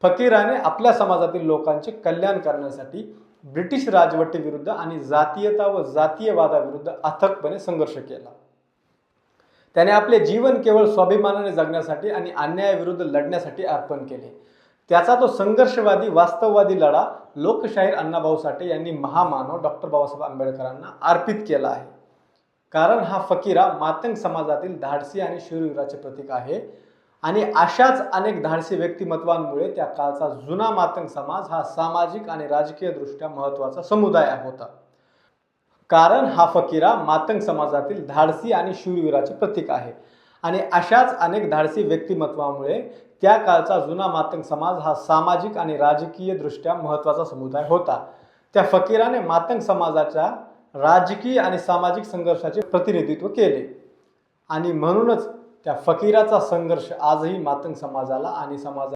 फकीराने आपल्या समाजातील लोकांचे कल्याण करण्यासाठी ब्रिटिश राजवटीविरुद्ध आणि जातीयता व जातीयवादाविरुद्ध अथकपणे संघर्ष केला। त्याने आपले जीवन केवळ स्वाभिमानाने जगण्यासाठी आणि अन्यायाविरुद्ध लढण्यासाठी अर्पण केले। त्याचा तो संघर्षवादी वास्तववादी लढा लोकशाहीर अण्णाभाऊ साठे यांनी महामानव डॉक्टर बाबासाहेब आंबेडकरांना अर्पित केला आहे। कारण हा फकीरा मातंग समाजातील धाडसी आणि शूरवीराचे प्रतीक आहे आणि अशाच अनेक धाडसी व्यक्तिमत्वांमुळे त्या काळचा जुना मातंग समाज हा सामाजिक आणि राजकीय दृष्ट्या महत्त्वाचा समुदाय होता। कारण हा फकीरा मातंग समाजातील धाडसी आणि शूरवीराचे प्रतीक आहे आणि अशाच अनेक धाडसी व्यक्तिमत्वांमुळे त्या काळचा जुना मातंग समाज हा सामाजिक आणि राजकीय दृष्ट्या महत्त्वाचा समुदाय होता। त्या फकीराने मातंग समाजाच्या राजकीय आणि सामाजिक संघर्षाचे प्रतिनिधित्व केले आणि म्हणूनच त्या फकीराचा संघर्ष आजही मातंग समाजाला आणि